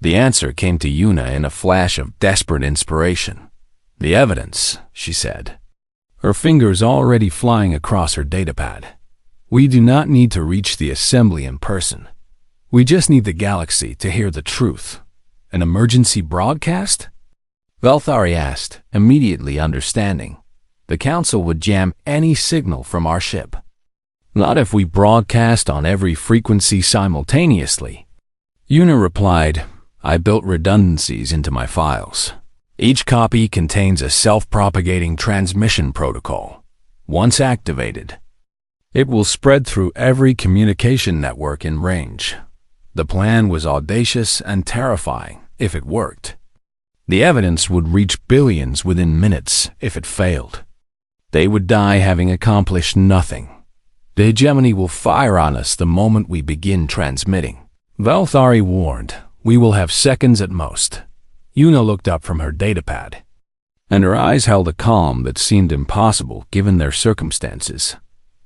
The answer came to Yuna in a flash of desperate inspiration. "The evidence," she said, her fingers already flying across her datapad. "We do not need to reach the assembly in person. We just need the galaxy to hear the truth. An emergency broadcast?" Velthari asked, immediately understanding. "The Council would jam any signal from our ship." "Not if we broadcast on every frequency simultaneously." Yuna replied, "I built redundancies into my files. Each copy contains a self-propagating transmission protocol. Once activated, it will spread through every communication network in range." The plan was audacious and terrifying if it worked. The evidence would reach billions within minutes if it failed. They would die having accomplished nothing. "The hegemony will fire on us the moment we begin transmitting," Velthari warned. "We will have seconds at most." Yuna looked up from her datapad, and her eyes held a calm that seemed impossible given their circumstances.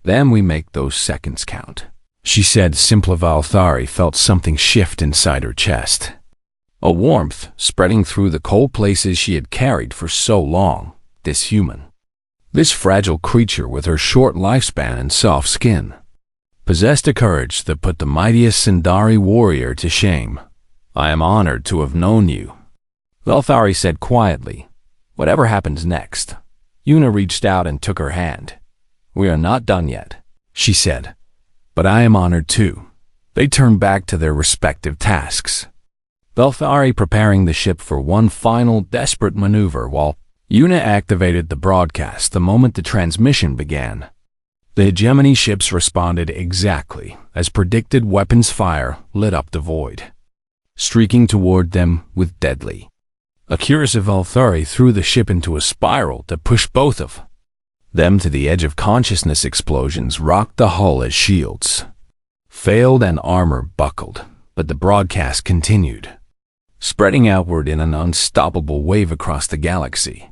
"Then we make those seconds count," she said simply. Velthari felt something shift inside her chest. A warmth spreading through the cold places she had carried for so long. This human, this fragile creature with her short lifespan and soft skin, possessed a courage that put the mightiest Sindari warrior to shame. "I am honored to have known you," Velthari said quietly. "Whatever happens next." Yuna reached out and took her hand. "We are not done yet," she said. "But I am honored too." They turned back to their respective tasks, Velthari preparing the ship for one final desperate maneuver while Yuna activated the broadcast the moment the transmission began. The hegemony ships responded exactly as predicted. Weapons fire lit up the void, streaking toward them with deadly accuracy. Velthari threw the ship into a spiral that pushed both of them to the edge of consciousness. Explosions rocked the hull as shields failed and armor buckled, but the broadcast continued, spreading outward in an unstoppable wave across the galaxy.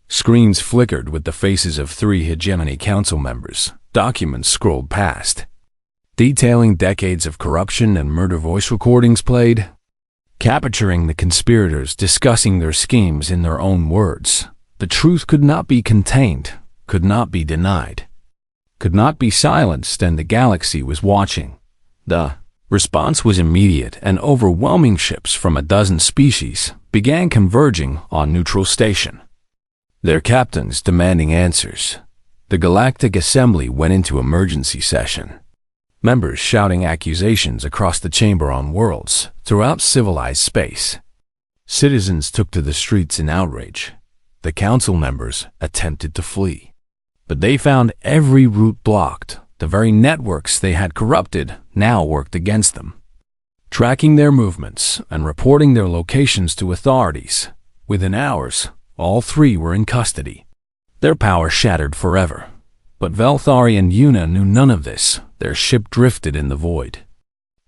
Screens flickered with the faces of 3 hegemony council members. Documents scrolled past, detailing decades of corruption and murder. Voice recordings played, capturing the conspirators discussing their schemes in their own words. The truth could not be contained, could not be denied, could not be silenced, and the galaxy was watching. The response was immediate, and overwhelming. Ships from a dozen species began converging on neutral station, their captains demanding answers. The Galactic Assembly went into emergency session, members shouting accusations across the chamber on worlds throughout civilized space. Citizens took to the streets in outrage. The council members attempted to flee, but they found every route blocked. The very networks they had corrupted now worked against them, tracking their movements and reporting their locations to authorities. Within hours, all 3 were in custody, their power shattered forever. But Velthari and Yuna knew none of this. Their ship drifted in the void,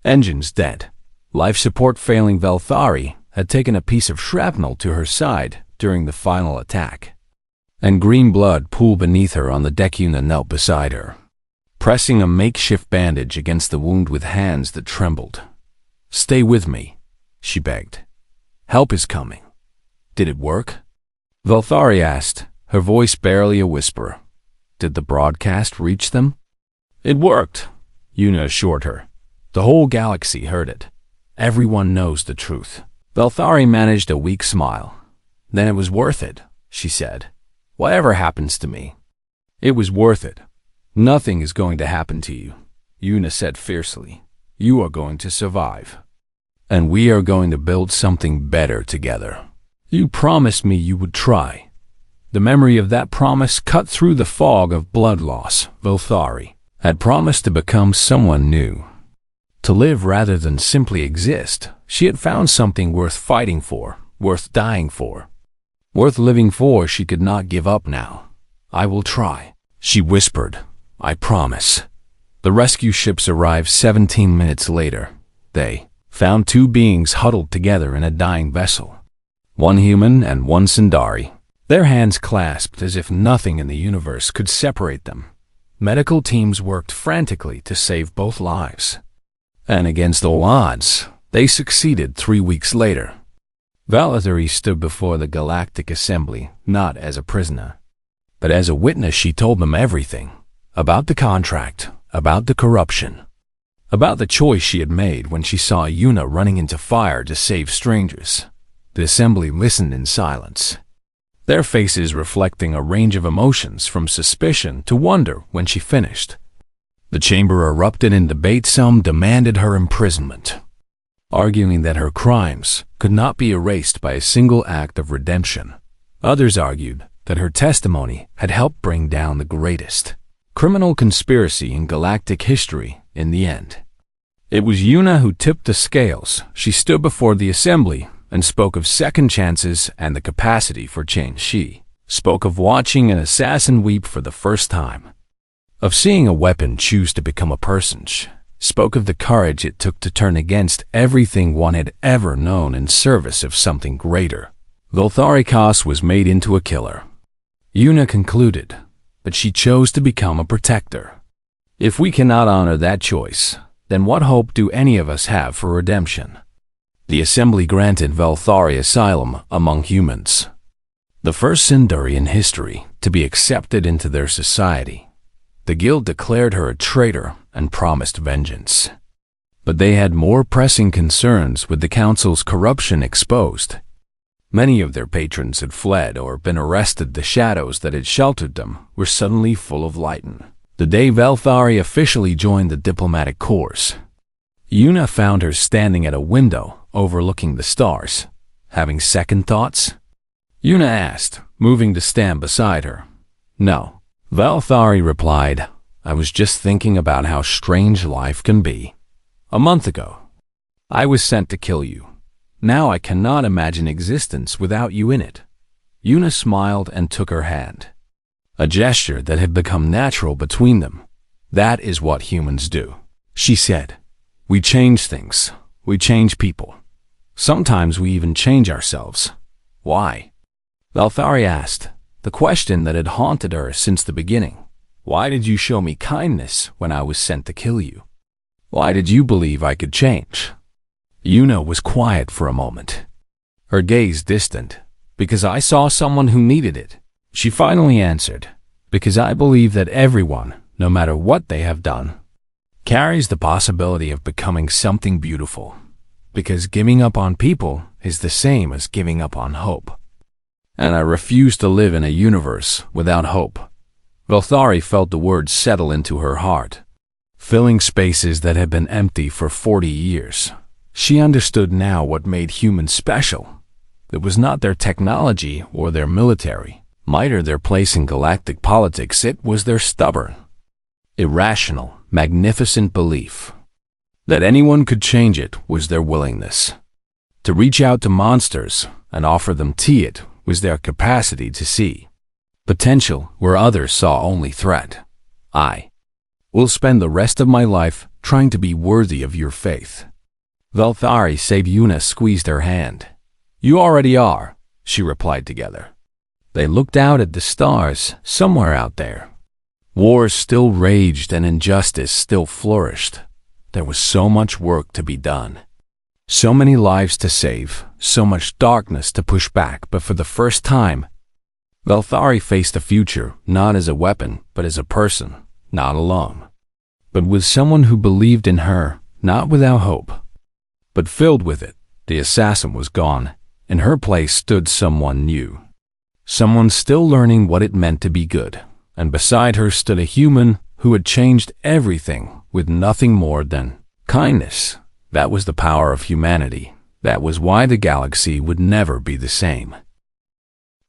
engines dead, life support failing. Velthari had taken a piece of shrapnel to her side during the final attack, and green blood pooled beneath her on the deck. Yuna knelt beside her, pressing a makeshift bandage against the wound with hands that trembled. "Stay with me," she begged. "Help is coming." "Did it work?" Velthari asked, her voice barely a whisper. "Did the broadcast reach them?" "It worked," Yuna assured her. "The whole galaxy heard it. Everyone knows the truth." Velthari managed a weak smile. "Then it was worth it," she said. "Whatever happens to me, it was worth it." "Nothing is going to happen to you," Yuna said fiercely. "You are going to survive, and we are going to build something better together. You promised me you would try." The memory of that promise cut through the fog of blood loss. Velthari had promised to become someone new, to live rather than simply exist. She had found something worth fighting for, worth dying for, worth living for. She could not give up now. "I will try," she whispered. "I promise." The rescue ships arrived 17 minutes later. They found 2 beings huddled together in a dying vessel, one human and one Sindari, their hands clasped as if nothing in the universe could separate them. Medical teams worked frantically to save both lives, and against all odds, They succeeded 3 weeks later. Valkyrie stood before the Galactic Assembly, not as a prisoner, but as a witness. She told them everything about the contract, about the corruption, about the choice she had made when she saw Yuna running into fire to save strangers. The assembly listened in silence, their faces reflecting a range of emotions from suspicion to wonder. When she finished, the chamber erupted in debate. Some demanded her imprisonment, arguing that her crimes could not be erased by a single act of redemption. Others argued that her testimony had helped bring down the greatest criminal conspiracy in galactic history. In the end, it was Yuna who tipped the scales. She stood before the assembly and spoke of second chances and the capacity for change. She spoke of watching an assassin weep for the first time, of seeing a weapon choose to become a person. She spoke of the courage it took to turn against everything one had ever known in service of something greater. Valtharikos was made into a killer, Yuna concluded, but she chose to become a protector. If we cannot honor that choice, then what hope do any of us have for redemption? The assembly granted Valthari asylum among humans, the first Sinduri in history to be accepted into their society. The guild declared her a traitor and promised vengeance, but they had more pressing concerns with the council's corruption exposed. Many of their patrons had fled or been arrested. The shadows that had sheltered them were suddenly full of light. The day Valthari officially joined the diplomatic corps, Yuna found her standing at a window overlooking the stars. Having second thoughts? Yuna asked, moving to stand beside her. No, Valthari replied. I was just thinking about how strange life can be. A month ago, I was sent to kill you. Now I cannot imagine existence without you in it. Yuna smiled and took her hand, a gesture that had become natural between them. That is what humans do, she said. We change things. We change people. Sometimes we even change ourselves. Why? Valthari asked, the question that had haunted her since the beginning. Why did you show me kindness when I was sent to kill you? Why did you believe I could change? Yuna was quiet for a moment, her gaze distant. Because I saw someone who needed it, she finally answered. Because I believe that everyone, no matter what they have done, carries the possibility of becoming something beautiful. Because giving up on people is the same as giving up on hope. And I refuse to live in a universe without hope. Valthari felt the words settle into her heart, filling spaces that had been empty for 40 years. She understood now what made humans special. It was not their technology or their military might or their place in galactic politics. It was their stubborn, irrational, magnificent belief that anyone could change. It was their willingness to reach out to monsters and offer them tea. It was their capacity to see potential where others saw only threat. I will spend the rest of my life trying to be worthy of your faith. Valthari said. Yuna squeezed her hand. You already are, she replied together. They looked out at the stars somewhere out there. Wars still raged and injustice still flourished. There was so much work to be done, so many lives to save, so much darkness to push back. But for the first time, Valthari faced the future not as a weapon, but as a person, not alone, but with someone who believed in her, not without hope, but filled with it. The assassin was gone. In her place stood someone new, someone still learning what it meant to be good. And beside her stood a human who had changed everything with nothing more than kindness. That was the power of humanity. That was why the galaxy would never be the same.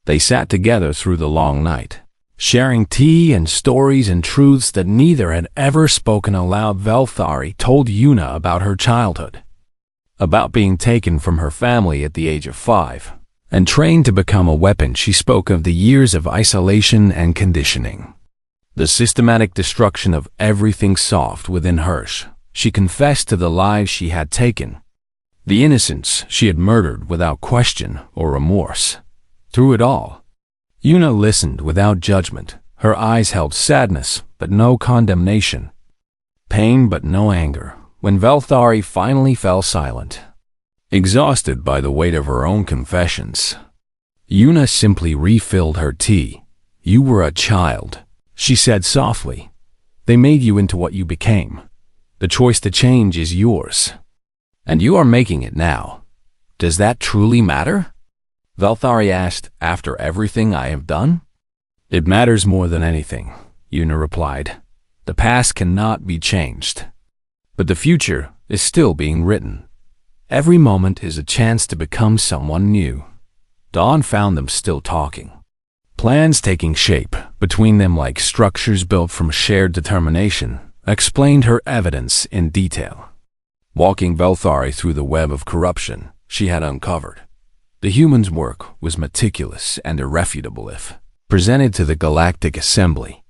They sat together through the long night, sharing tea and stories and truths that neither had ever spoken aloud. Valthari told Yuna about her childhood, about being taken from her family at the age of 5 and trained to become a weapon. She spoke of the years of isolation and conditioning, the systematic destruction of everything soft within her. She confessed to the lives she had taken, the innocents she had murdered without question or remorse. Through it all, Yuna listened without judgment. Her eyes held sadness but no condemnation, pain but no anger. When Valthari finally fell silent, exhausted by the weight of her own confessions. Yuna simply refilled her tea. "You were a child," she said softly. "They made you into what you became. The choice to change is yours. And you are making it now. Does that truly matter?" Velthari asked, "After everything I have done?" "It matters more than anything," Yuna replied. "The past cannot be changed. But the future is still being written. Every moment is a chance to become someone new." Dawn found them still talking, plans taking shape between them like structures built from shared determination, explained her evidence in detail. Walking Velthari through the web of corruption she had uncovered, the humans' work was meticulous and irrefutable if presented to the Galactic Assembly.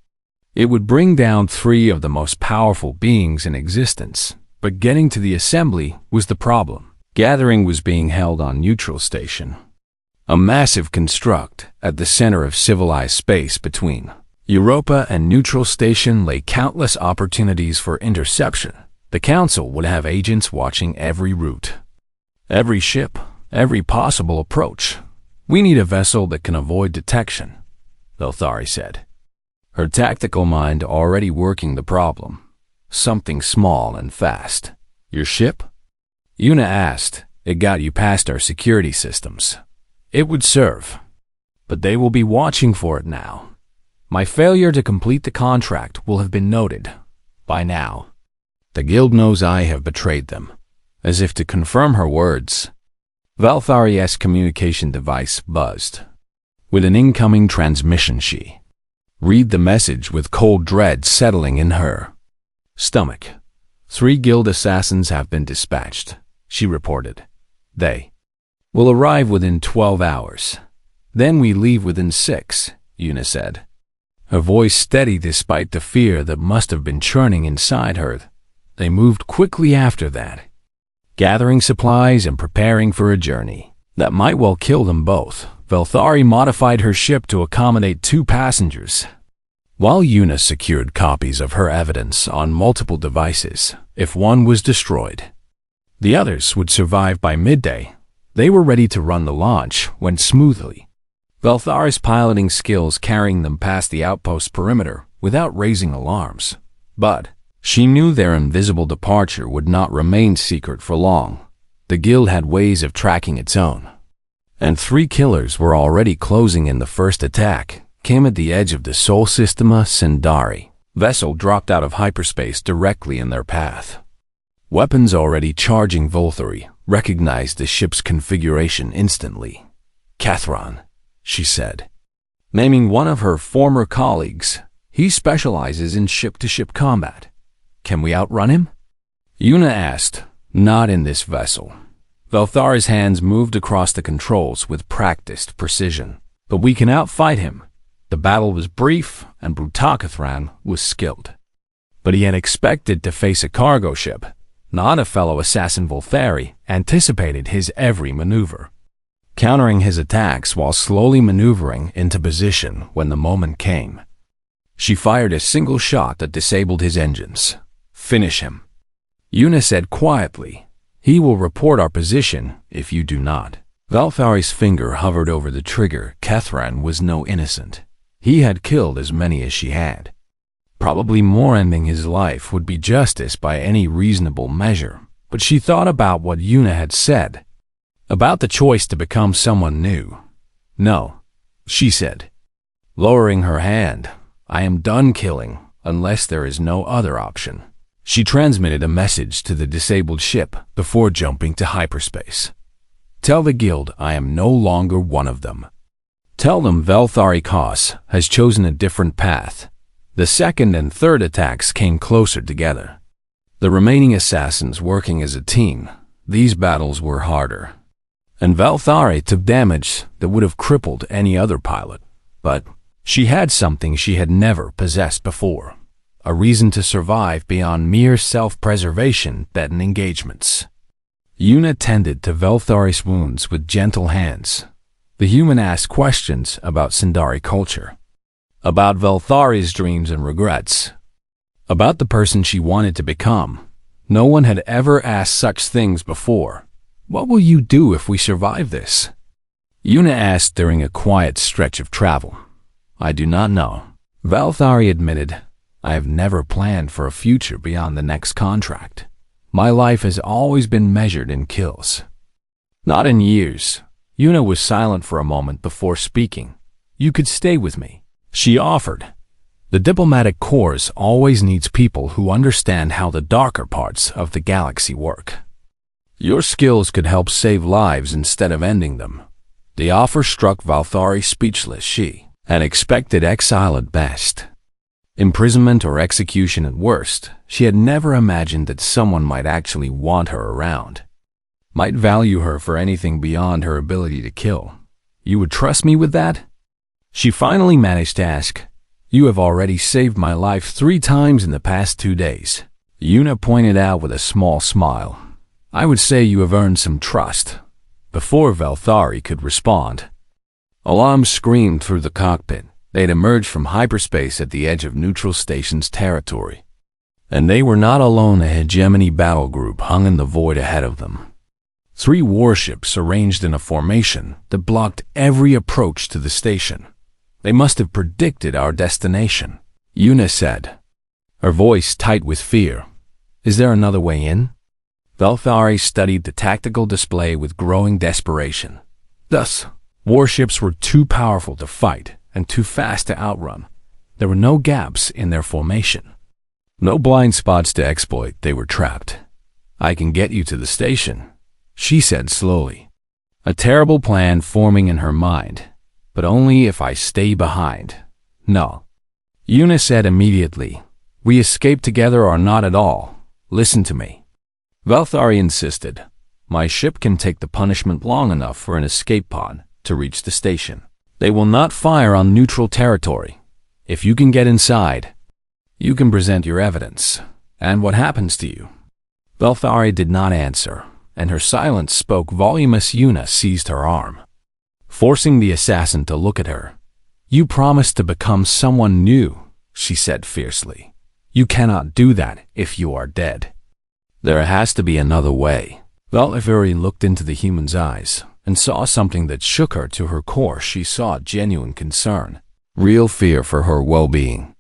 It would bring down 3 of the most powerful beings in existence, but getting to the Assembly was the problem. Gathering was being held on Neutral Station, a massive construct at the center of civilized space. Between Europa and Neutral Station lay countless opportunities for interception. The Council would have agents watching every route, every ship, every possible approach. "We need a vessel that can avoid detection," Velthari said, her tactical mind already working the problem. "Something small and fast." "Your ship?" Yuna asked. "It got you past our security systems. It would serve, but they will be watching for it now. My failure to complete the contract will have been noted by now. The guild knows I have betrayed them." As if to confirm her words, Velthari's communication device buzzed. With an incoming transmission, she read the message with cold dread settling in her stomach. "3 guild assassins have been dispatched," she reported. "They will arrive within 12 hours. Then we leave within 6, Yuna said, her voice steady despite the fear that must have been churning inside her. They moved quickly after that, gathering supplies and preparing for a journey that might well kill them both. Velthari modified her ship to accommodate 2 passengers, while Yuna secured copies of her evidence on multiple devices. If one was destroyed, the others would survive by midday. They were ready to run. The launch went smoothly, Velthari's piloting skills carrying them past the outpost perimeter without raising alarms. But she knew their invisible departure would not remain secret for long. The guild had ways of tracking its own, and 3 killers were already closing in. The first attack came at the edge of the Sol Systema Sindari. Vessel dropped out of hyperspace directly in their path. Weapons already charging. Velthari recognized the ship's configuration instantly. "Kathron," she said, naming one of her former colleagues. "He specializes in ship-to-ship combat. Can we outrun him?" Yuna asked. "Not in this vessel." Velthari's hands moved across the controls with practiced precision. "But we can outfight him." The battle was brief, and Brutakathran was skilled. But he had expected to face a cargo ship, not a fellow assassin. Velthari anticipated his every maneuver, countering his attacks while slowly maneuvering into position when the moment came. She fired a single shot that disabled his engines. "Finish him," Yuna said quietly. "He will report our position if you do not." Velthari's finger hovered over the trigger. Kathran was no innocent. He had killed as many as she had. Probably more. Ending his life would be justice by any reasonable measure. But she thought about what Yuna had said about the choice to become someone new. "No," she said, lowering her hand. "I am done killing unless there is no other option." She transmitted a message to the disabled ship before jumping to hyperspace. "Tell the guild I am no longer one of them. Tell them Velthari Kos has chosen a different path." The second and third attacks came closer together, the remaining assassins working as a team. These battles were harder, and Velthari took damage that would have crippled any other pilot. But she had something she had never possessed before, a reason to survive beyond mere self-preservation. Betten engagements. Yuna tended to Velthari's wounds with gentle hands. The human asked questions about Sindari culture, about Velthari's dreams and regrets, about the person she wanted to become. No one had ever asked such things before. What will you do if we survive this? Yuna asked during a quiet stretch of travel. I do not know. Valthari admitted, I have never planned for a future beyond the next contract. My life has always been measured in kills. Not in years. Yuna was silent for a moment before speaking. You could stay with me, she offered. The diplomatic corps always needs people who understand how the darker parts of the galaxy work. Your skills could help save lives instead of ending them. The offer struck Valthari speechless. She had expected exile at best, imprisonment or execution at worst. She had never imagined that someone might actually want her around, might value her for anything beyond her ability to kill. You would trust me with that? She finally managed to ask. You have already saved my life 3 times in the past 2 days. Yuna pointed out with a small smile. I would say you have earned some trust. Before Valthari could respond, alarms screamed through the cockpit. They'd emerged from hyperspace at the edge of Neutral Station's territory. And they were not alone. A hegemony battle group hung in the void ahead of them. 3 warships arranged in a formation that blocked every approach to the station. They must have predicted our destination, Yuna said, her voice tight with fear. Is there another way in? Valthari studied the tactical display with growing desperation. Thus, warships were too powerful to fight and too fast to outrun. There were no gaps in their formation, no blind spots to exploit. They were trapped. I can get you to the station, she said slowly, a terrible plan forming in her mind, but only if I stay behind. No, Yuna said immediately. We escape together or not at all. Listen to me. Valthari insisted. My ship can take the punishment long enough for an escape pod to reach the station. They will not fire on neutral territory. If you can get inside, you can present your evidence. And what happens to you? Valthari did not answer, and her silence spoke voluminous. Yuna seized her arm, forcing the assassin to look at her. You promised to become someone new, she said fiercely. You cannot do that if you are dead. There has to be another way. Valthari looked into the human's eyes and saw something that shook her to her core. She saw genuine concern, real fear for her well-being,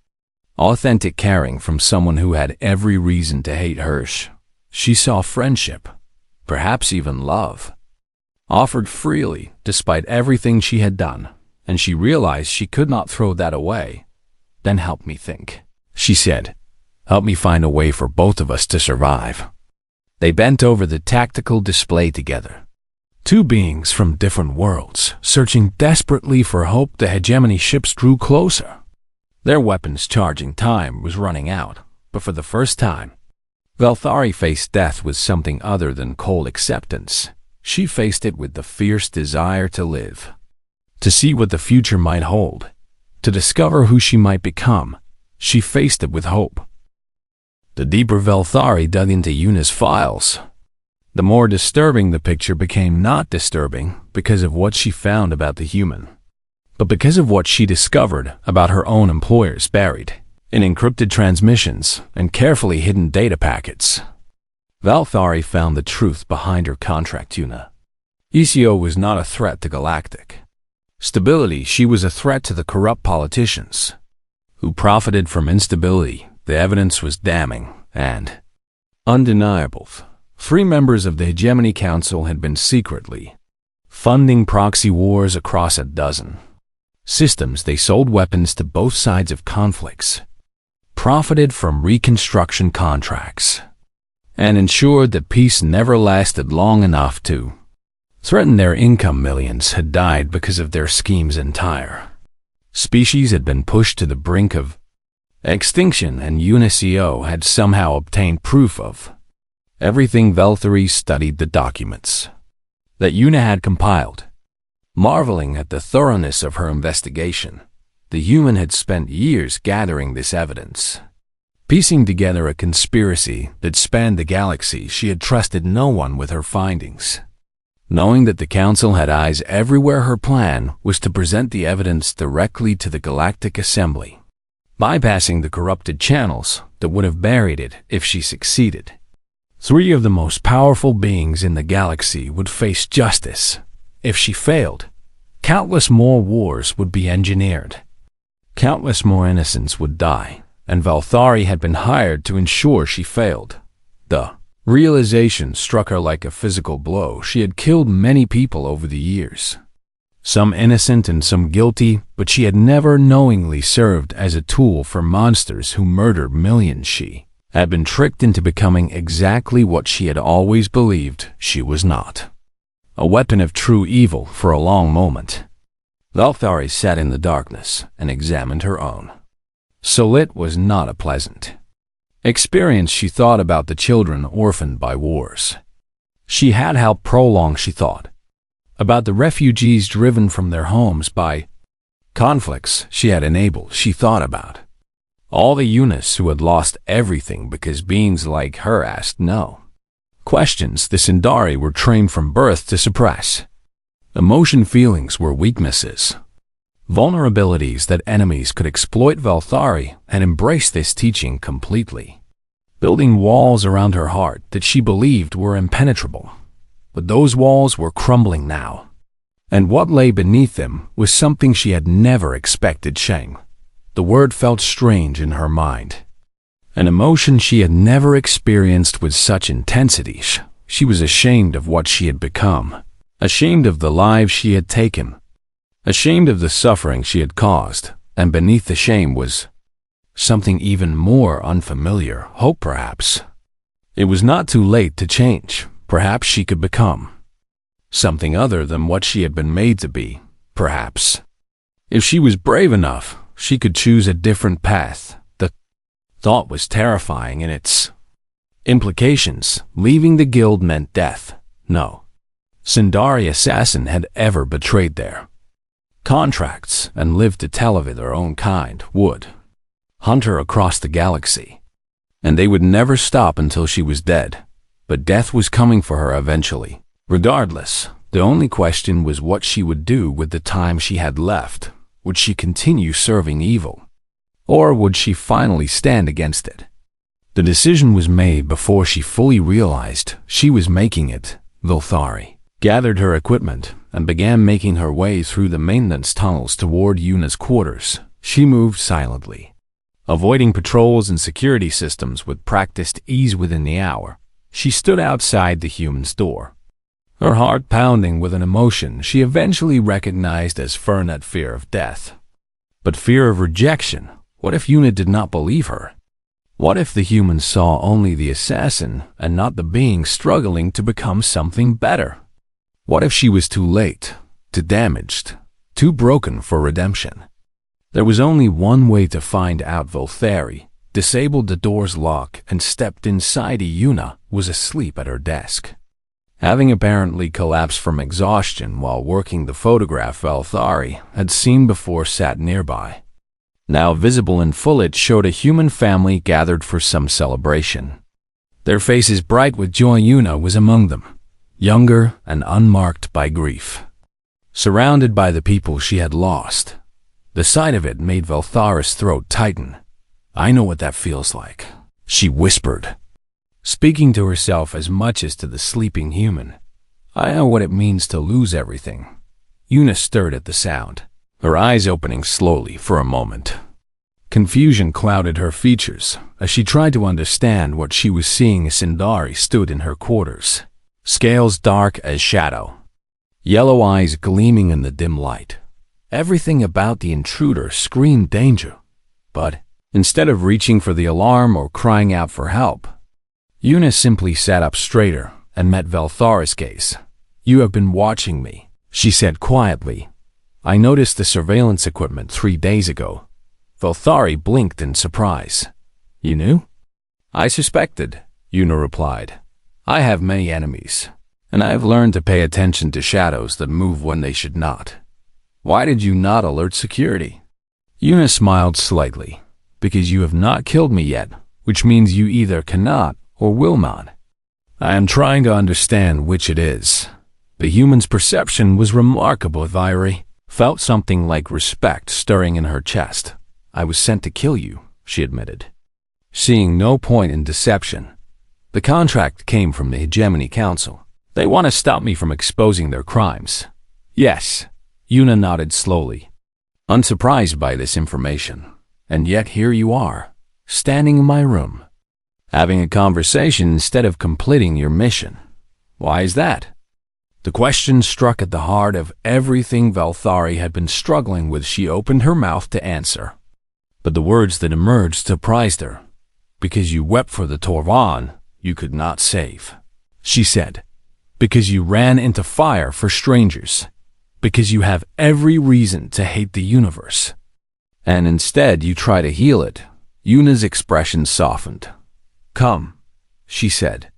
authentic caring from someone who had every reason to hate her. She saw friendship, perhaps even love, offered freely despite everything she had done, and she realized she could not throw that away. Then help me think, she said. Help me find a way for both of us to survive. They bent over the tactical display together. 2 beings from different worlds, searching desperately for hope. The hegemony ships drew closer. Their weapons charging time was running out, but for the first time, Valthari faced death with something other than cold acceptance. She faced it with the fierce desire to live, to see what the future might hold, to discover who she might become. She faced it with hope. The deeper Valthari dug into Yuna's files, the more disturbing the picture became. Not disturbing because of what she found about the human, but because of what she discovered about her own employers buried in encrypted transmissions and carefully hidden data packets. Valthari found the truth behind her contract. Yuna ECO was not a threat to galactic stability. She was a threat to the corrupt politicians who profited from instability. The evidence was damning and undeniable. 3 members of the Hegemony Council had been secretly funding proxy wars across a dozen systems. They sold weapons to both sides of conflicts, profited from reconstruction contracts, and ensured that peace never lasted long enough to threaten their income. Millions had died because of their schemes. Entire species had been pushed to the brink of extinction, and UNICO had somehow obtained proof of everything. Valthari studied the documents that Yuna had compiled, marveling at the thoroughness of her investigation. The human had spent years gathering this evidence, piecing together a conspiracy that spanned the galaxy. She had trusted no one with her findings, knowing that the Council had eyes everywhere. Her plan was to present the evidence directly to the Galactic Assembly, bypassing the corrupted channels that would have buried it if she succeeded. 3 of the most powerful beings in the galaxy would face justice. If she failed, countless more wars would be engineered. Countless more innocents would die, and Valthari had been hired to ensure she failed. The realization struck her like a physical blow. She had killed many people over the years, some innocent and some guilty, but she had never knowingly served as a tool for monsters who murdered millions. She had been tricked into becoming exactly what she had always believed she was not. A weapon of true evil. For a long moment, Valthari sat in the darkness and examined her own soul. It was not a pleasant experience. She thought about the children orphaned by wars she had helped prolong. She thought about the refugees driven from their homes by conflicts she had enabled. She thought about all the Eunice who had lost everything because beings like her asked no questions the Sindari were trained from birth to suppress. Emotion feelings were weaknesses, vulnerabilities that enemies could exploit. Valthari had embraced this teaching completely, building walls around her heart that she believed were impenetrable. But those walls were crumbling now, and what lay beneath them was something she had never expected. Shame. The word felt strange in her mind, an emotion she had never experienced with such intensity. She was ashamed of what she had become, ashamed of the lives she had taken, ashamed of the suffering she had caused, and beneath the shame was something even more unfamiliar. Hope, perhaps. It was not too late to change. Perhaps she could become something other than what she had been made to be. Perhaps, if she was brave enough, she could choose a different path. The thought was terrifying in its implications. Leaving the guild meant death. No Sindari assassin had ever betrayed their contracts and lived to tell of it. Their own kind would hunt her across the galaxy, and they would never stop until she was dead. But death was coming for her eventually. Regardless, the only question was what she would do with the time she had left. Would she continue serving evil, or would she finally stand against it? The decision was made before she fully realized she was making it. Valthari gathered her equipment and began making her way through the maintenance tunnels toward Yuna's quarters. She moved silently, avoiding patrols and security systems with practiced ease. Within the hour, she stood outside the human's door, her heart pounding with an emotion she eventually recognized as fernet fear of death. But fear of rejection. What if Yuna did not believe her? What if the human saw only the assassin and not the being struggling to become something better? What if she was too late, too damaged, too broken for redemption? There was only one way to find out. Valthari disabled the door's lock and stepped inside. Yuna was asleep at her desk, having apparently collapsed from exhaustion while working the photograph Valthari had seen before sat nearby. Now visible in full, it showed a human family gathered for some celebration, their faces bright with joy. Yuna was among them, younger and unmarked by grief, surrounded by the people she had lost. The sight of it made Valthari's throat tighten. "I know what that feels like," she whispered, speaking to herself as much as to the sleeping human. "I know what it means to lose everything." Yuna stirred at the sound, her eyes opening slowly. For a moment, confusion clouded her features as she tried to understand what she was seeing. Sindari stood in her quarters, scales dark as shadow, yellow eyes gleaming in the dim light. Everything about the intruder screamed danger, but instead of reaching for the alarm or crying out for help, Yuna simply sat up straighter and met Valthari's gaze. "You have been watching me," she said quietly. "I noticed the surveillance equipment 3 days ago." Valthari blinked in surprise. "You knew?" "I suspected," Yuna replied. "I have many enemies, and I have learned to pay attention to shadows that move when they should not." "Why did you not alert security?" Yuna smiled slightly. "Because you have not killed me yet, which means you either cannot or will not. I am trying to understand which it is." The human's perception was remarkable. Valthari felt something like respect stirring in her chest. "I was sent to kill you," she admitted, seeing no point in deception. The contract came from the Hegemony Council. They want to stop me from exposing their crimes. Yes, Yuna nodded slowly, unsurprised by this information. And yet here you are, standing in my room, having a conversation instead of completing your mission. Why is that? The question struck at the heart of everything Valthari had been struggling with. She opened her mouth to answer, but the words that emerged surprised her. Because you wept for the Torvan you could not save, she said. Because you ran into fire for strangers. Because you have every reason to hate the universe. And instead you try to heal it. Yuna's expression softened. Come, she said,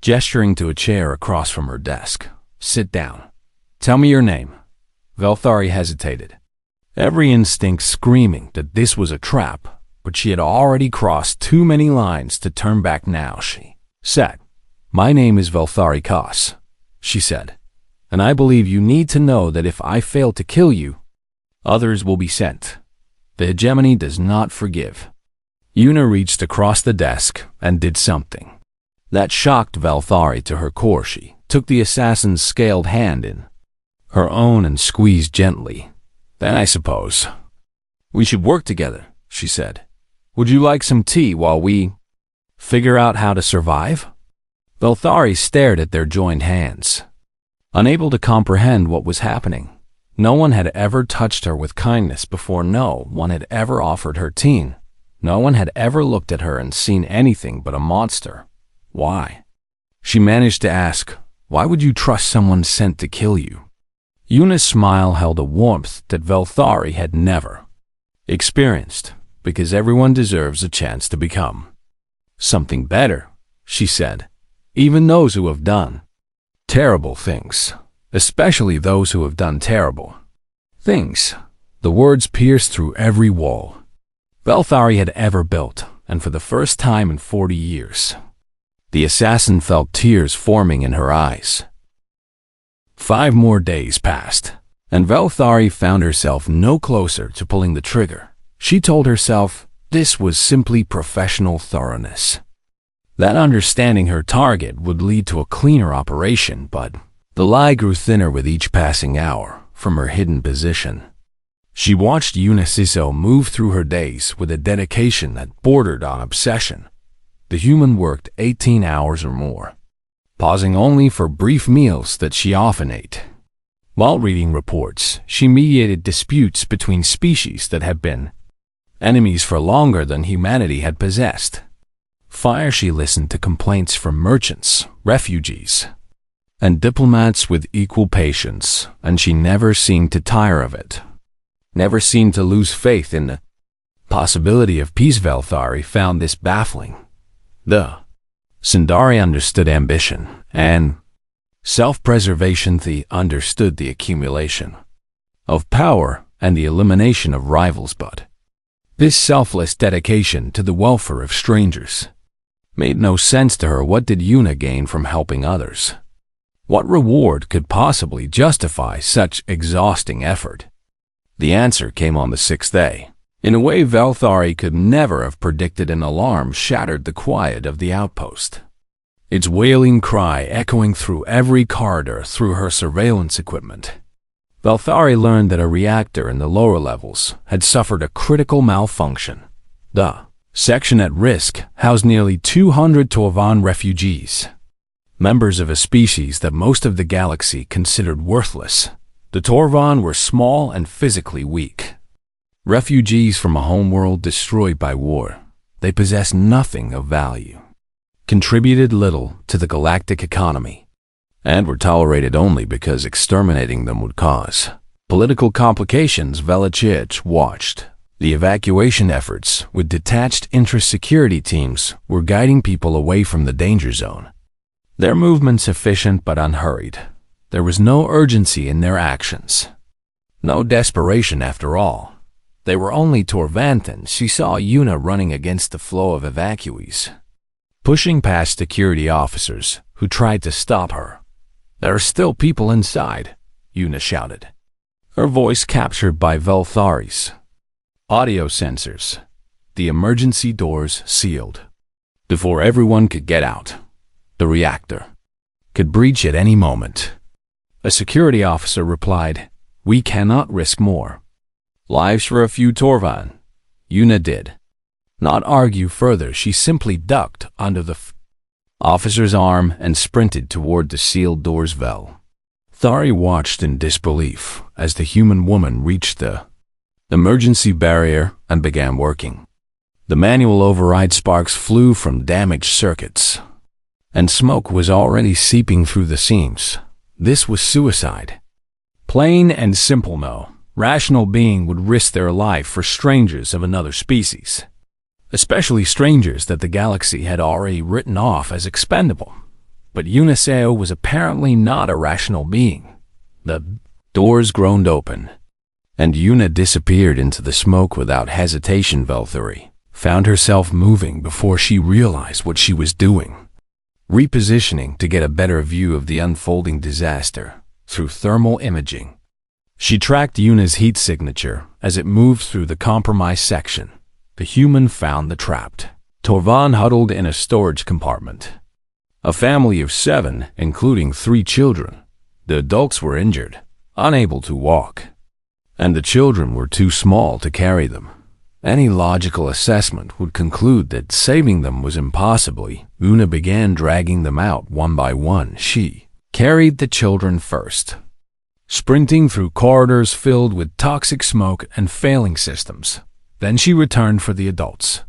gesturing to a chair across from her desk. Sit down. Tell me your name. Valthari hesitated, every instinct screaming that this was a trap, but she had already crossed too many lines to turn back now. She said, My name is Valthari Kos, she said, and I believe you need to know that if I fail to kill you, others will be sent. The hegemony does not forgive. Yuna reached across the desk and did something that shocked Valthari to her core. She took the assassin's scaled hand in her own and squeezed gently. Then I suppose we should work together, she said. Would you like some tea while we figure out how to survive? Valthari stared at their joined hands, unable to comprehend what was happening. No one had ever touched her with kindness before. No one had ever offered her tea. No one had ever looked at her and seen anything but a monster. Why? She managed to ask, Why would you trust someone sent to kill you? Yuna's smile held a warmth that Valthari had never experienced. Because everyone deserves a chance to become something better, she said. Even those who have done terrible things. Especially those who have done terrible things. The words pierced through every wall Valthari had ever built, and for the first time in 40 years, the assassin felt tears forming in her eyes. 5 more days passed, and Valthari found herself no closer to pulling the trigger. She told herself this was simply professional thoroughness, that understanding her target would lead to a cleaner operation, but the lie grew thinner with each passing hour from her hidden position. She watched Yuna Siso move through her days with a dedication that bordered on obsession. The human worked 18 hours or more, pausing only for brief meals that she often ate. While reading reports, she mediated disputes between species that had been enemies for longer than humanity had possessed. Fire, she listened to complaints from merchants, refugees, and diplomats with equal patience, and she never seemed to tire of it. Never seemed to lose faith in the possibility of peace. Valthari found this baffling. The Sundari understood ambition and self-preservation. The understood the accumulation of power and the elimination of rivals, but this selfless dedication to the welfare of strangers made no sense to her. What did Yuna gain from helping others? What reward could possibly justify such exhausting effort? The answer came on the 6th day. In a way Valthari could never have predicted, an alarm shattered the quiet of the outpost, its wailing cry echoing through every corridor through her surveillance equipment. Valthari learned that a reactor in the lower levels had suffered a critical malfunction. The section at risk housed nearly 200 Torvan refugees, members of a species that most of the galaxy considered worthless. The Torvan were small and physically weak. Refugees from a homeworld destroyed by war. They possessed nothing of value, contributed little to the galactic economy, and were tolerated only because exterminating them would cause political complications. Velachich watched the evacuation efforts with detached intra-security teams were guiding people away from the danger zone. Their movements efficient but unhurried. There was no urgency in their actions. No desperation after all. They were only Torvantan. She saw Yuna running against the flow of evacuees, pushing past security officers who tried to stop her. There are still people inside, Yuna shouted, her voice captured by Valthari's audio sensors. The emergency doors sealed before everyone could get out. The reactor could breach at any moment. A security officer replied, "We cannot risk more lives for a few Torvan." Yuna did not argue further. She simply ducked under the officer's arm and sprinted toward the sealed doors. Thari watched in disbelief as the human woman reached the emergency barrier and began working. The manual override sparks flew from damaged circuits, and smoke was already seeping through the seams. This was suicide. Plain and simple. No rational being would risk their life for strangers of another species, especially strangers that the galaxy had already written off as expendable. But Uniseo was apparently not a rational being. The doors groaned open, and Yuna disappeared into the smoke without hesitation. Valthari found herself moving before she realized what she was doing, repositioning to get a better view of the unfolding disaster through thermal imaging. She tracked Yuna's heat signature as it moved through the compromised section. The human found the trapped Torvan huddled in a storage compartment. A family of 7, including 3 children. The adults were injured, unable to walk, and the children were too small to carry them. Any logical assessment would conclude that saving them was impossible. Una began dragging them out one by one. She carried the children first, sprinting through corridors filled with toxic smoke and failing systems. Then she returned for the adults,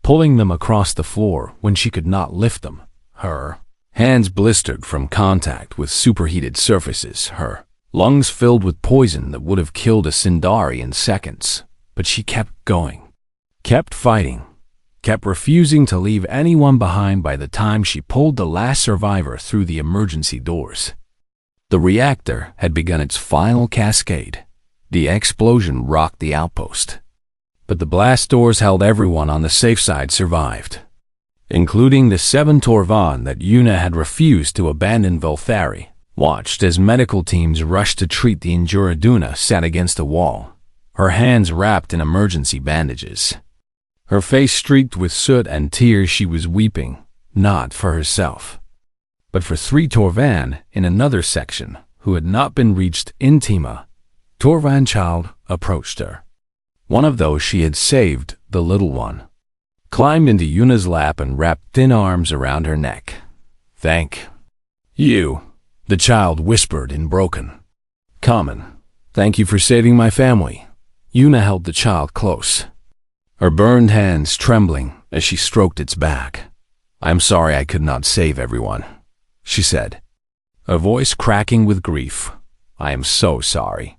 pulling them across the floor when she could not lift them. Her hands blistered from contact with superheated surfaces, her lungs filled with poison that would have killed a Sindari in seconds. But she kept going, kept fighting, kept refusing to leave anyone behind. By the time she pulled the last survivor through the emergency doors, the reactor had begun its final cascade. The explosion rocked the outpost, but the blast doors held everyone on the safe side survived, including the 7 Torvan that Yuna had refused to abandon. Valthari watched as medical teams rushed to treat the injured. Una sat against a wall, her hands wrapped in emergency bandages, her face streaked with soot and tears. She was weeping, not for herself, but for 3 Torvan in another section who had not been reached. Intima, Torvan child, approached her. One of those she had saved, the little one, climbed into Yuna's lap and wrapped thin arms around her neck. "Thank you," the child whispered in broken common. "Thank you for saving my family." Yuna held the child close, her burned hands trembling as she stroked its back. "I'm sorry I could not save everyone," she said, her voice cracking with grief. "I am so sorry."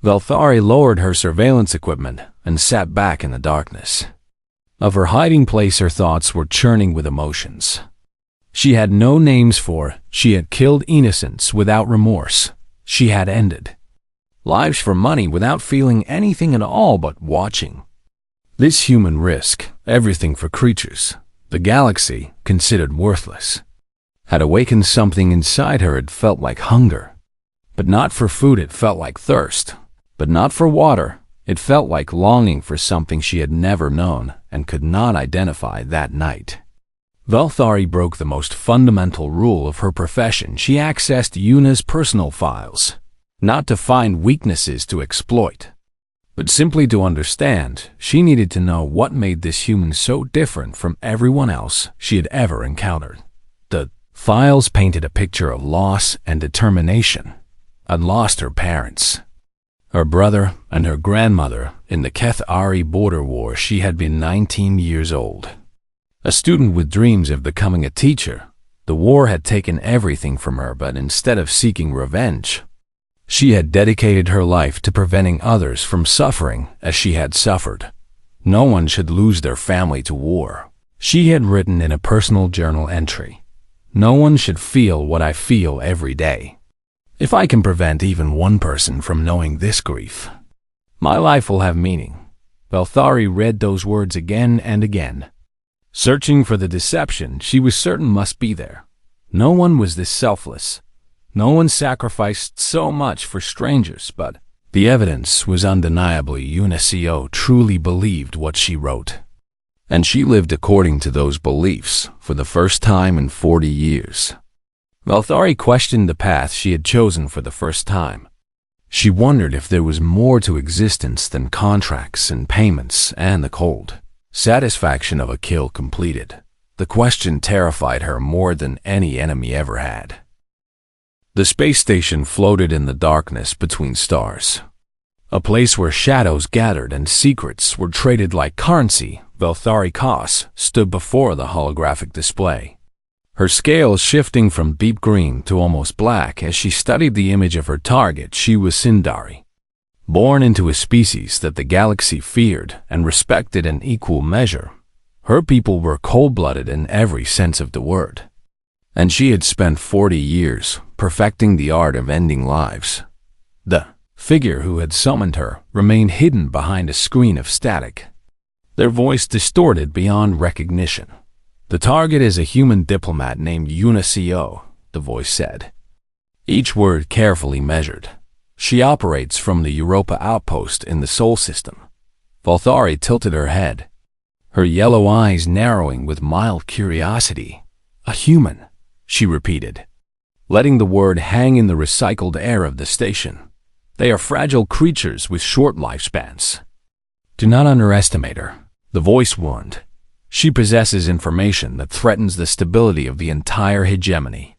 Valthari lowered her surveillance equipment and sat back in the darkness of her hiding place. Her thoughts were churning with emotions she had no names for. She had killed innocents without remorse. She had ended lives for money without feeling anything at all but watching. This human risk everything for creatures the galaxy considered worthless had awakened something inside her. It felt like hunger, but not for food. It felt like thirst, but not for water. It felt like longing for something she had never known and could not identify that night. Valthari broke the most fundamental rule of her profession. She accessed Yuna's personal files, not to find weaknesses to exploit, but simply to understand. She needed to know what made this human so different from everyone else she had ever encountered. The files painted a picture of loss and determination. I'd lost her parents, her brother, and her grandmother in the Keth-Ari border war. She had been 19 years old, a student with dreams of becoming a teacher. The war had taken everything from her, but instead of seeking revenge, she had dedicated her life to preventing others from suffering as she had suffered. No one should lose their family to war. She had written in a personal journal entry, "No one should feel what I feel every day. If I can prevent even one person from knowing this grief, my life will have meaning." Valthari read those words again and again, searching for the deception she was certain must be there. No one was this selfless. No one sacrificed so much for strangers, but the evidence was undeniably. Uniseo truly believed what she wrote. And she lived according to those beliefs for the first time in 40 years. Valthari questioned the path she had chosen for the first time. She wondered if there was more to existence than contracts and payments and the cold satisfaction of a kill completed. The question terrified her more than any enemy ever had. The space station floated in the darkness between stars, a place where shadows gathered and secrets were traded like currency. Valthari Koss stood before the holographic display, her scales shifting from deep green to almost black as she studied the image of her target. She was Sindari, born into a species that the galaxy feared and respected in equal measure. Her people were cold-blooded in every sense of the word, and she had spent 40 years perfecting the art of ending lives. The figure who had summoned her remained hidden behind a screen of static, their voice distorted beyond recognition. The target is a human diplomat named Unicio, the voice said, each word carefully measured. She operates from the Europa outpost in the Sol system. Valthari tilted her head, her yellow eyes narrowing with mild curiosity. A human, she repeated, letting the word hang in the recycled air of the station. They are fragile creatures with short lifespans. Do not underestimate her, the voice warned. She possesses information that threatens the stability of the entire hegemony.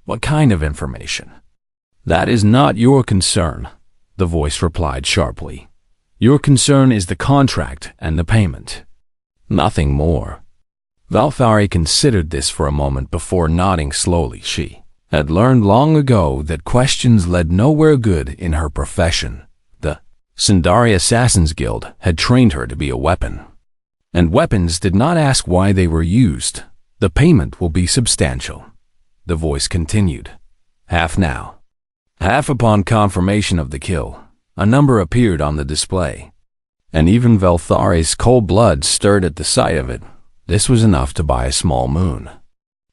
What kind of information? That is not your concern, the voice replied sharply. Your concern is the contract and the payment. Nothing more. Valthari considered this for a moment before nodding slowly. She had learned long ago that questions led nowhere good in her profession. The Sindari Assassins Guild had trained her to be a weapon, and weapons did not ask why they were used. The payment will be substantial, the voice continued. Half now. Half upon confirmation of the kill. A number appeared on the display, and even Valthari's cold blood stirred at the sight of it. This was enough to buy a small moon.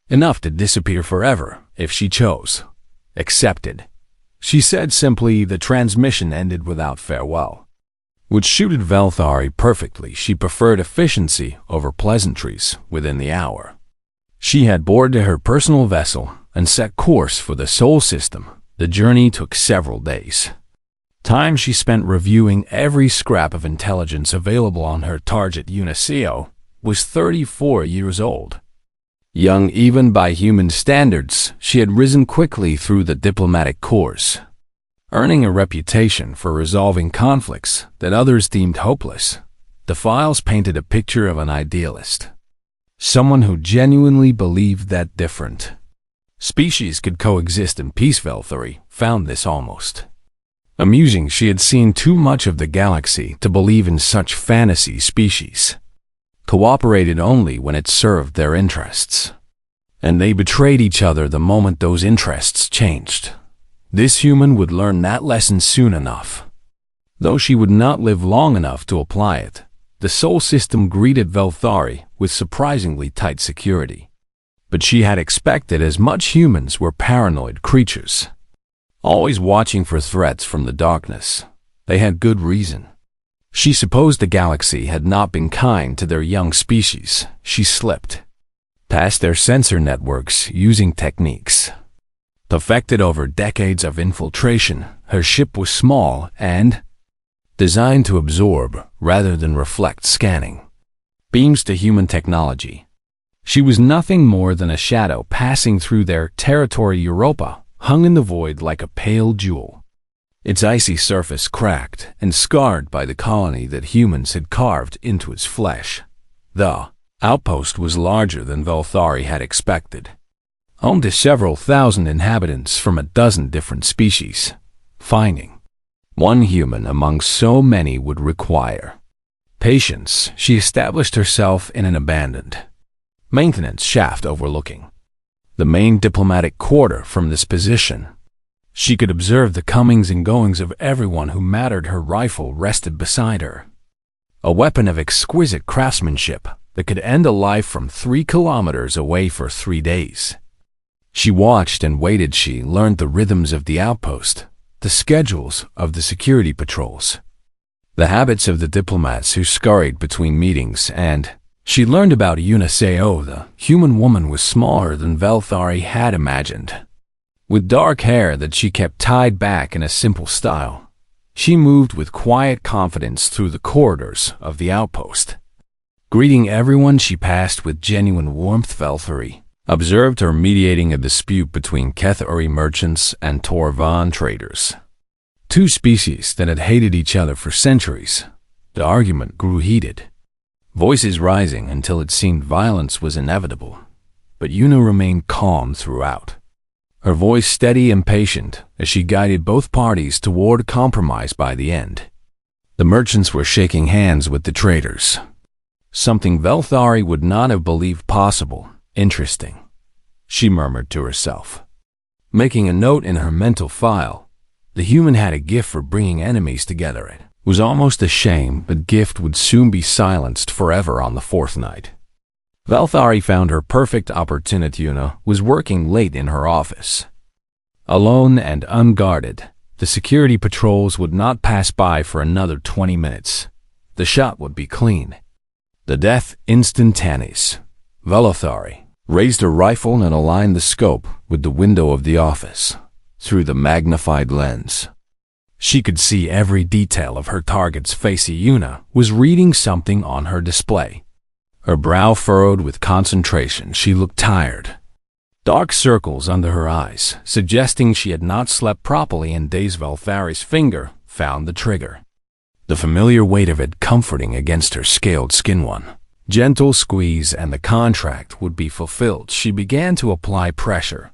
Enough to disappear forever, if she chose. Accepted. She said simply. The transmission ended without farewell, which suited Valthari perfectly. She preferred efficiency over pleasantries within the hour. She had boarded her personal vessel and set course for the Sol system. The journey took several days. Time she spent reviewing every scrap of intelligence available on her target. Unicio was 34 years old. Young even by human standards, she had risen quickly through the diplomatic course, earning a reputation for resolving conflicts that others deemed hopeless. The files painted a picture of an idealist, someone who genuinely believed that different species could coexist in peace. Valthari found this almost amusing. She had seen too much of the galaxy to believe in such fantasy. Species cooperated only when it served their interests, and they betrayed each other the moment those interests changed. This human would learn that lesson soon enough, though she would not live long enough to apply it. The Sol system greeted Valthari with surprisingly tight security, but she had expected as much. Humans were paranoid creatures, always watching for threats from the darkness. They had good reason. She supposed the galaxy had not been kind to their young species. She slipped past their sensor networks using techniques perfected over decades of infiltration. Her ship was small and designed to absorb rather than reflect scanning beams to human technology. She was nothing more than a shadow passing through their territory. Europa hung in the void like a pale jewel, its icy surface cracked and scarred by the colony that humans had carved into its flesh. The outpost was larger than Valthari had expected, home to several thousand inhabitants from a dozen different species. Finding one human among so many would require patience. She established herself in an abandoned maintenance shaft overlooking the main diplomatic quarter. From this position, she could observe the comings and goings of everyone who mattered. Her rifle rested beside her, a weapon of exquisite craftsmanship that could end a life from 3 kilometers away for 3 days. She watched and waited. She learned the rhythms of the outpost, the schedules of the security patrols, the habits of the diplomats who scurried between meetings, and She learned about Yuna. The human woman was smaller than Velthari had imagined. With dark hair that she kept tied back in a simple style, she moved with quiet confidence through the corridors of the outpost. Greeting everyone she passed with genuine warmth, Velthari observed her mediating a dispute between Kethari merchants and Torvan traders. Two species that had hated each other for centuries. The argument grew heated, voices rising until it seemed violence was inevitable. But Yuna remained calm throughout, her voice steady and patient as she guided both parties toward a compromise by the end. The merchants were shaking hands with the traders, something Velthari would not have believed possible. Interesting, she murmured to herself. Making a note in her mental file, the human had a gift for bringing enemies together. It was almost a shame, but gift would soon be silenced forever on the fourth night. Velthari found her perfect opportunity. Yuna was working late in her office. Alone and unguarded, the security patrols would not pass by for another 20 minutes. The shot would be clean, the death instantaneous. Velthari raised her rifle and aligned the scope with the window of the office. Through the magnified lens, she could see every detail of her target's face. Yuna was reading something on her display, her brow furrowed with concentration. She looked tired, dark circles under her eyes, suggesting she had not slept properly in days. Velthari's finger found the trigger, the familiar weight of it comforting against her scaled skin. One gentle squeeze and the contract would be fulfilled. She began to apply pressure,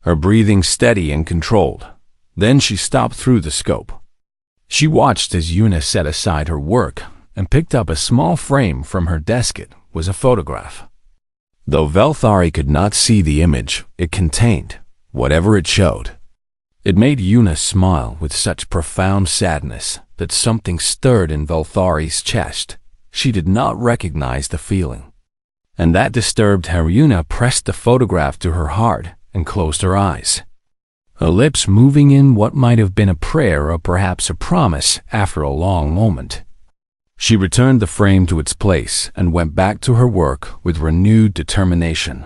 her breathing steady and controlled. Then she stopped through the scope. She watched as Yuna set aside her work and picked up a small frame from her desk. It was a photograph. Though Velthari could not see the image it contained, whatever it showed, it made Yuna smile with such profound sadness that something stirred in Velthari's chest. She did not recognize the feeling, and that disturbed her. Yuna pressed the photograph to her heart and closed her eyes, her lips moving in what might have been a prayer or perhaps a promise. After a long moment, she returned the frame to its place and went back to her work with renewed determination.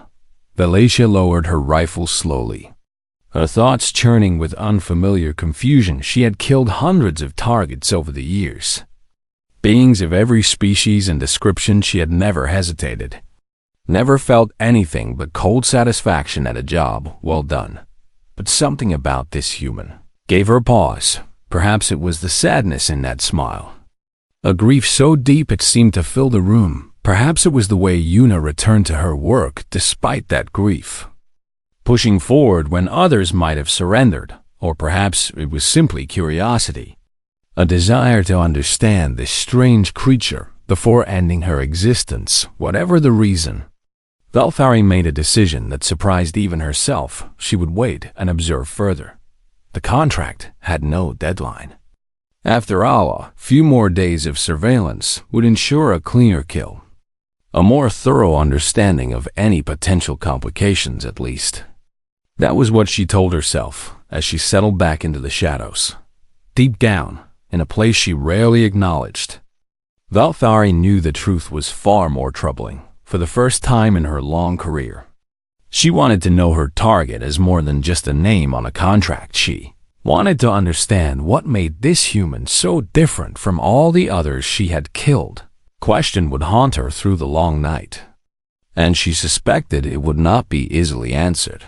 Velacia lowered her rifle slowly, her thoughts churning with unfamiliar confusion. She had killed hundreds of targets over the years, beings of every species and description. She had never hesitated, never felt anything but cold satisfaction at a job well done. But something about this human gave her pause. Perhaps it was the sadness in that smile, a grief so deep it seemed to fill the room. Perhaps it was the way Yuna returned to her work despite that grief, pushing forward when others might have surrendered. Or perhaps it was simply curiosity, a desire to understand this strange creature before ending her existence. Whatever the reason, Velthari made a decision that surprised even herself. She would wait and observe further. The contract had no deadline. After all, a few more days of surveillance would ensure a cleaner kill, a more thorough understanding of any potential complications at least. That was what she told herself as she settled back into the shadows. Deep down, in a place she rarely acknowledged, Velthari knew the truth was far more troubling. For the first time in her long career, she wanted to know her target as more than just a name on a contract. She wanted to understand what made this human so different from all the others she had killed. Question would haunt her through the long night, and she suspected it would not be easily answered.